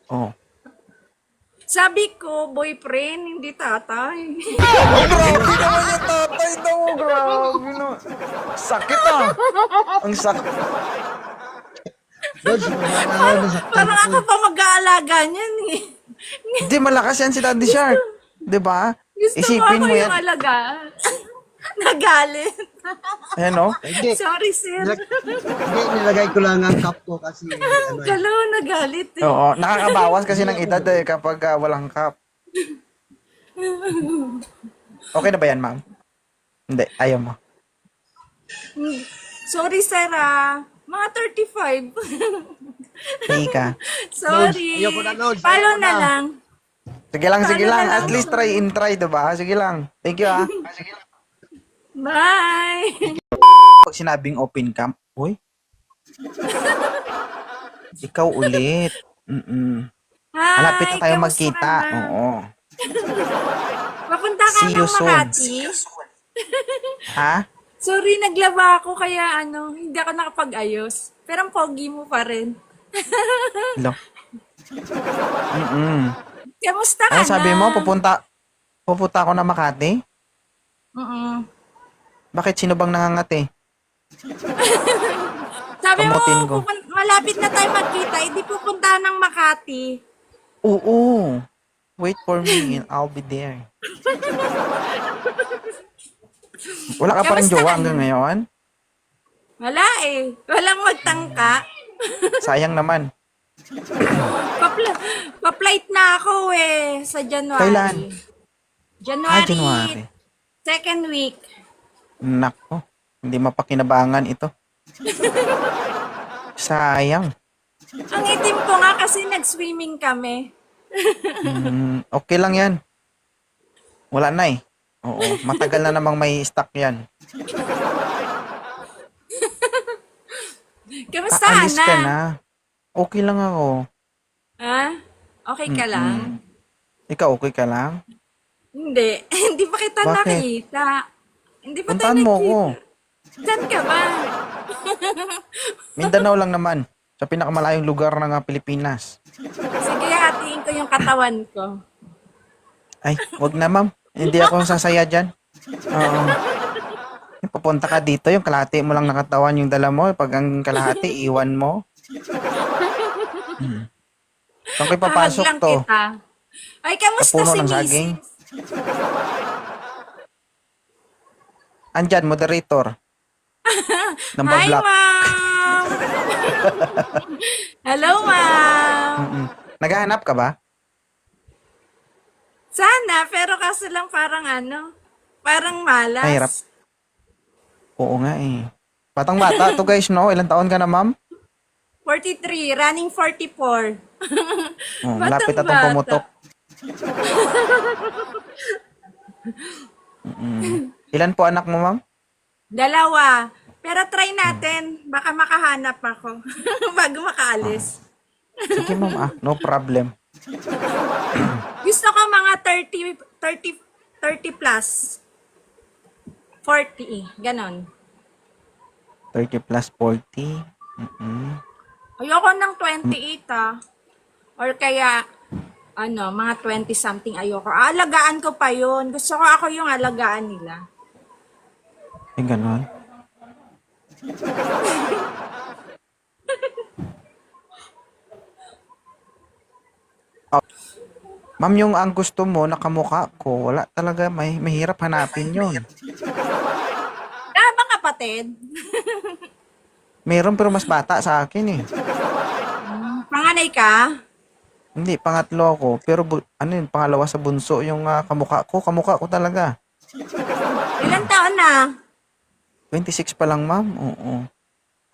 Oh. Sabi ko, boyfriend, hindi tatay. Oh, grabe naman yung tatay daw. Grabe no. Sakit ah. Ang sakit. Lods, mabaho na saktan Parang ako. ako pa mag-aalaga niyan eh. Hindi, malakas yan si Daddy Shark. Diba? Gusto ko Isipin ako mo yung yan. alagaan. Nagalit. Ayan oh. Hindi, Sorry, sir. hindi, nilagay ko lang ang cup ko kasi ano eh. Galaw, nagalit eh. Oo. Nakakabawas kasi ng edad eh kapag walang cup. Okay na ba yan, ma'am? Hindi, ayaw mo. Sorry, sir ah. Mga 35. Hindi ka. Sorry. Ayoko na, Lods. Follow Ayoko na na. lang. Sige lang, sige Paano lang. na lang? At least try in try, diba? Sige lang. Thank you ah. Bye. Pag sinabing open camp, uy. Ikaw ulit. Hi, Malapit na tayo kamusta magkita. ka na? Oo. Papunta ka See you ng soon. Makati? Ha? Sorry, naglaba ako kaya hindi ako nakapag-ayos. Pero ang pogi mo pa rin. Hello. Kamusta ka Ano na? sabi mo? Pupunta ako na Makati? Mm-mm. Bakit? Sino bang nangangati? Sabi mo, Kamutin ko. malapit na tayo magkita, hindi pupunta ng Makati. Oo. Wait for me and I'll be there. Wala ka pa rin Kamusta jowa ka hanggang na? ngayon? Wala eh. Walang magtangka. Sayang naman. Pa-flight na ako eh sa January. Kailan? January. January. Second week. Nako. Hindi mapakinabangan ito. Sayang. Ang itim ko nga kasi nag-swimming kami. Okay lang yan. Wala na eh. Oo. Matagal na namang may stock yan. Kamusta Aalis na? ka na. Okay lang ako. Ha? Okay ka lang? Ikaw okay ka lang? Hindi. Hindi pa kita Bakit? nakita. Hindi pa tayo Puntahan mo nakita. ako. Saan ka ba? Mindanao lang naman. Sa pinakamalayong lugar ng Pilipinas. Sige, hatiin ko yung katawan ko. Ay, wag na ma'am. Hindi ako sasaya dyan. Oo. Papunta ka dito, yung kalahati mo lang nakatawan yung dala mo. Pag ang kalahati, iwan mo. Saan kayo papasok Ahag lang to? kita. Ay, Sa kamusta puno si ng saging? Mrs.? Andyan, moderator. Hi, Nambablock. ma'am! Hello, ma'am! Naghahanap ka ba? Sana, pero kaso lang parang parang malas. Ay, hirap. Oo nga eh. Batang bata to guys, no? Ilang taon ka na, ma'am? 43, running 44. Oh, Batang malapit na itong bata. pumutok. Ilan po anak mo, ma'am? 2. Pero try natin. Baka makahanap ako bago makaalis. Sige, ma'am. No problem. Gusto ko mga 30 plus. 40, ganon. 30 plus 40. Ayoko ng 28 Or kaya, mga 20 something ayoko. Alagaan ko pa yun. Gusto ko ako yung alagaan nila. Eh, ganon. Oh. Ma'am, yung ang gusto mo, nakamukha ko, wala talaga, mahirap hanapin yun. Mga kapatid. Meron pero mas bata sa akin eh. Panganay ka? Hindi, pangatlo ako. Pero pangalawa sa bunso yung kamukha ko talaga. Ilan taon na? 26 pa lang, ma'am. Oo.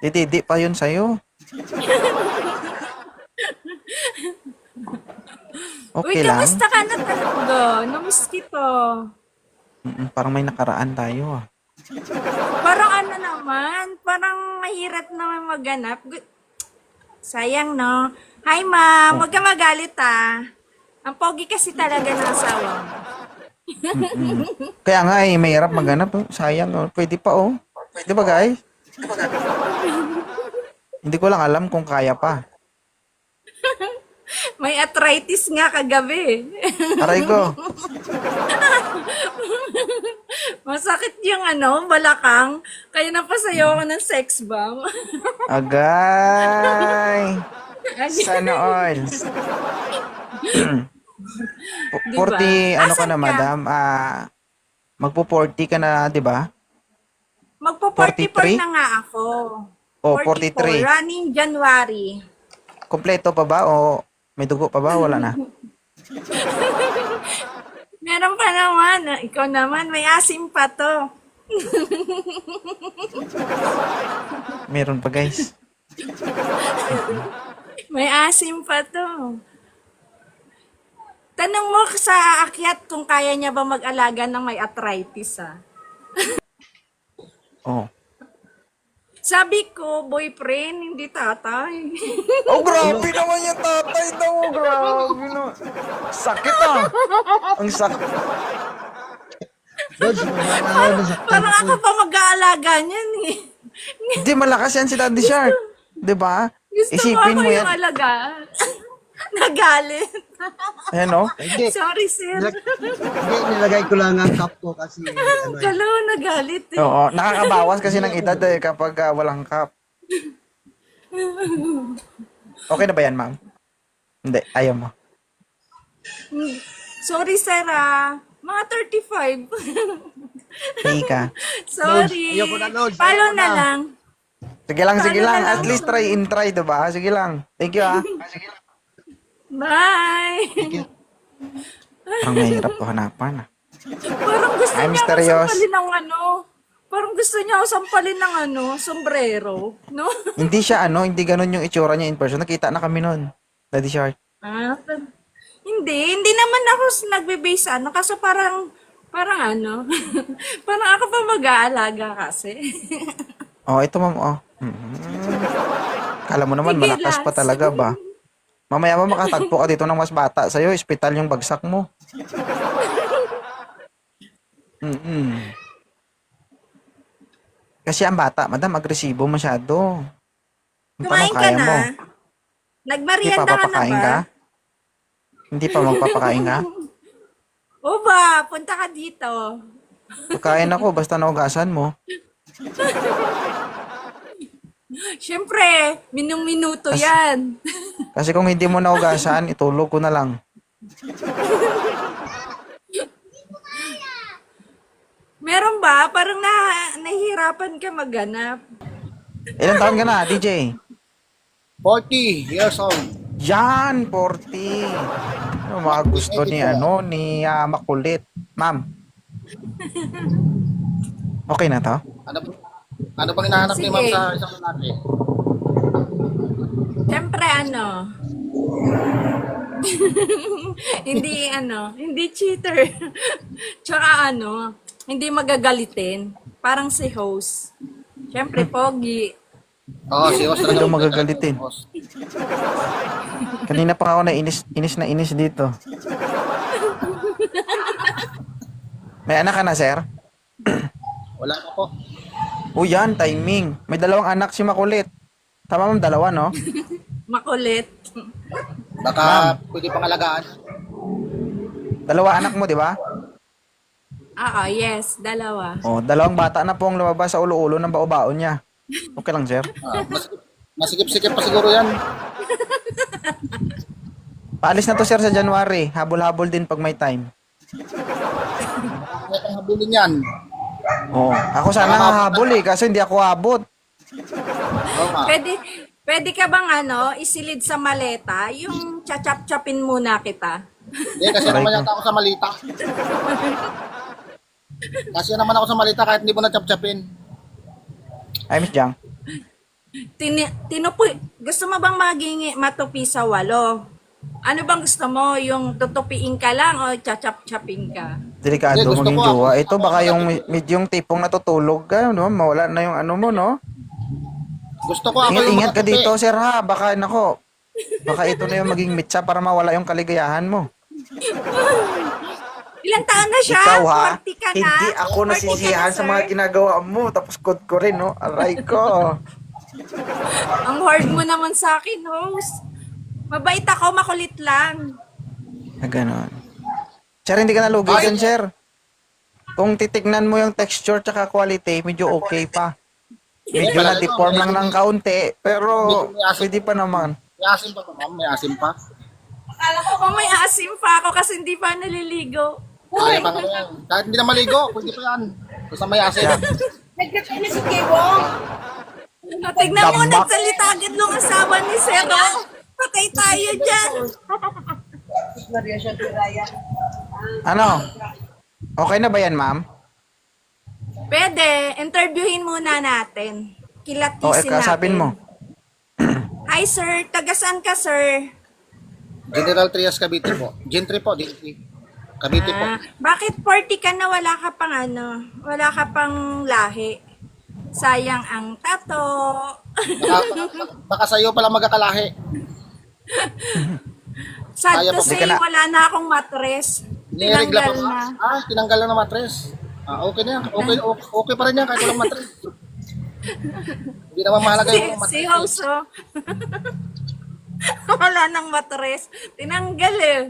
Didi pa yun sa'yo. Okay Uy, lang. kamusta ka na talaga? Namiss kita. Parang may nakaraan tayo ah. Parang naman, parang mahirap naman maganap. Sayang, no? Hi, ma'am. Huwag ka magalit, Ang pogi kasi talaga ng asawa mo. Kaya nga eh, mahirap maghanap. Oh. Sayang, oh. Pwede pa oh. Di ba guys? Hindi ko lang alam kung kaya pa. May arthritis nga kagabi. Aray ko. Masakit yung balakang. Kaya napasayaw ako ng sex bomb. Agay. Sana all. 40, ano ka Asan na, ka? madam? Magpo-40 ka na, di ba? Magpo-44 43? na nga ako. O, 44, 43. running January. Kompleto pa ba o may dugo pa ba? Wala na. Meron pa naman. Ikaw naman, may asim pa to. Meron pa, guys. May asim pa to. Tanong mo sa aakyat kung kaya niya ba mag-alaga ng may arthritis, Oh. Sabi ko, boyfriend, hindi tatay. Oh, grabe naman yung tatay daw. Grabe no. Sakit Ang sakit. Dodge, ano sa Parang ako pa mag-aalaga niyan eh. Hindi, malakas yan si Daddy Shark. Di ba? Gusto Isipin ko ako mo yan. yung alagaan. Nagalit. Ayan, oh. Hindi, Sorry, sir. hindi, nilagay ko lang ang cup ko kasi ano, Kalo, nagalit eh. Oo, nakakabawas kasi ng edad kapag walang cup. Okay na ba yan, ma'am? Hindi, ayaw mo. Sorry, sir Mga 35. Hey ka. Sorry. Ayoko na, Lods. Follow Ayoko na na. lang. Sige lang, sige Paano lang. na lang? At least try in try, diba? Sige lang. Thank you, Bye. Parang mahirap ko hanapan, Parang gusto Ay, niya ako mysterious. sampalin ng Parang gusto niya ako sampalin ng sombrero. No? Hindi siya, hindi ganun yung itsura niya in person. Nakita na kami nun. Daddy Shark. Hindi naman ako nagbe-base kasi parang parang ako pa mag-aalaga kasi. Oh, ito, ma'am, oh. Kala mo naman, Sige, malakas pa Lance. talaga ba? Mamaya mo makatagpo ka dito ng mas bata sa'yo. Hospital yung bagsak mo. Kasi ang bata, madam, agresibo masyado. Paano Kumain ka kaya na? mo? Hindi pa Nagmerienda ka na papakain ba? ka? Hindi pa magpapakain ka? O ba, punta ka dito. Pagkain ako, basta naugasan mo. Siyempre, minung-minuto yan. Kasi kung hindi mo naugasan, itulog ko na lang. Meron ba? Parang nahihirapan ka maghanap. Ilang taon ka na, DJ? 40 years old. Yan, 40. Ano mga gusto ni makulit. Ma'am. Okay na to? Ano bang hinahanap ni Sige. ma'am sa isang lalaki? Siyempre, hindi cheater. Tsaka hindi magagalitin. Parang si host. Siyempre, pogi. Oo, si Os Hindi talaga. daw magagalitin. Os. Kanina pa ako na inis dito. May anak ka na, sir? Wala na po. O yan, timing. May dalawang anak si Makulit. Tama, ma'am, dalawa, no? Makulit. Baka pwede pang alagaan. Dalawa anak mo, di ba? Yes, dalawa. O, dalawang bata na pong lumabas sa ulo-ulo ng bao-baon niya. Okay lang, sir? Masikip-sikip pa siguro yan. Paalis na to, sir, sa January. Habol-habol din pag may time. Kaya pang habulin yan. Oo. Ako sana hahabol kaso hindi ako abot. Oo nga. Pwede ka bang isilid sa maleta, yung chachap-chapin muna kita. Hindi, kasi naman yata ako sa malita. Kasi naman ako sa malita kahit hindi mo na-chap-chapin. Ay, Miss Jang. Gusto mo bang matupi sa 8? Ano bang gusto mo? Yung tutupiin ka lang o chachap-chapin ka? Delikado Hindi, gusto maging ko ako. jowa. Ito baka yung yung tipong natutulog ka, no? Mawala na yung mo, no? Gusto ko ako yung Ingat-ingat ka makatupi. dito, sir, ha? Baka ito na yung maging mitsa para mawala yung kaligayahan mo. Ilang taon na siya? Ikaw, ha? 40 ka na? Hindi ako 40 ka nasisiyahan na, sa sir? mga ginagawa mo. Tapos kod ko rin, no? Aray ko. Ang hard mo naman sa akin, host. Mabait ako, makulit lang. Ganon. Sir, hindi ka nalugi dyan, sir. Kung titignan mo yung texture tsaka quality, medyo okay pa. Medyo na-deform lang ng kaunti, pero pwede pa naman. May asim pa ma'am, may asim pa. Kung may asim pa ako kasi hindi pa naliligo. Kaya pa nga yan. Kahit hindi na maligo, pwede pa yan. Basta may asim. Tignan mo, Damak. nagsalita agad nung asawa ni Sero. Patay tayo dyan. Ano? Okay na ba yan, ma'am? Pwede, interviewin muna natin. Kilatisin O, natin. kasapin mo. Hi sir, taga-saan ka sir? General Trias Cavite po. Gentry po, Gentry. Cavite po. Bakit 40 ka na wala ka pang wala ka pang lahi? Sayang ang tato. Baka sa'yo pala magkakalahi. Sad Kaya to po, say, di ka na- wala na akong mattress. Niregla Tinanggal pa na. ba? Tinanggal na ng matres. Okay na yan. Okay pa rin yan kahit walang matres. Hindi naman mahalaga yung Si matres. House, oh. Wala nang mattress. Tinanggal eh.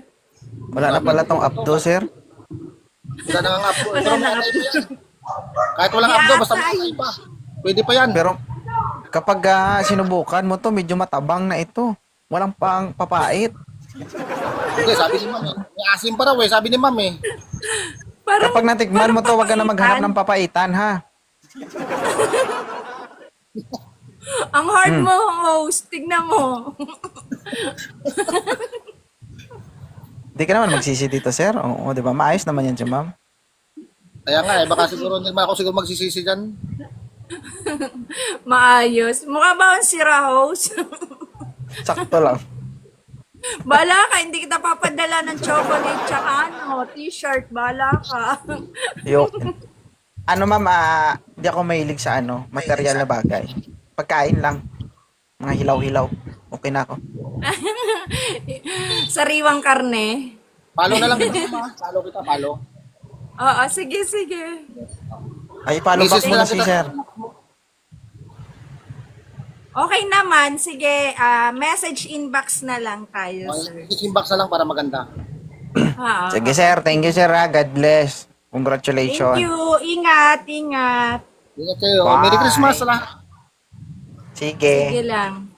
Wala na pala tong abdo, sir. Wala na nga abdo. Wala Pero nang may pa yan. Kahit walang abdo, basta may pa. Pwede pa yan. Pero kapag sinubukan mo to, medyo matabang na ito. Walang pang papait. Hindi, sabi ni ma'am eh. May asim pa raw eh, sabi ni ma'am eh. Parang, Kapag natikman mo to, wag ka na maghanap ng papaitan, ha? ang hard mo, host. Tignan mo. Di ka naman magsisi dito, sir. Oo, di ba? Maayos naman yan si ma'am. Kaya nga eh, baka siguro hindi naman ako siguro magsisisi dyan. Maayos. Mukha ba akong sira, host? Sakto lang. Bala ka, hindi kita papadala ng chocolate tsaka t-shirt. Bala ka. Yung, ano ma'am, di ako mahilig sa material na bagay. Pagkain lang. Mga hilaw-hilaw. Okay na ako. Sariwang karne. Follow na lang kita ma'am. Follow kita, follow. Oo, sige, sige. Ay, follow back Mrs. muna na si kita. sir. Okay naman, sige, message inbox na lang tayo, sir. Ikimbak na lang para maganda. Oo. Sige, sir. Thank you, sir. God bless. Thank Congratulations. you. Ingat, ingat. Ingat kayo. Bye. Merry Christmas sa lahat. Sige. Sige lang.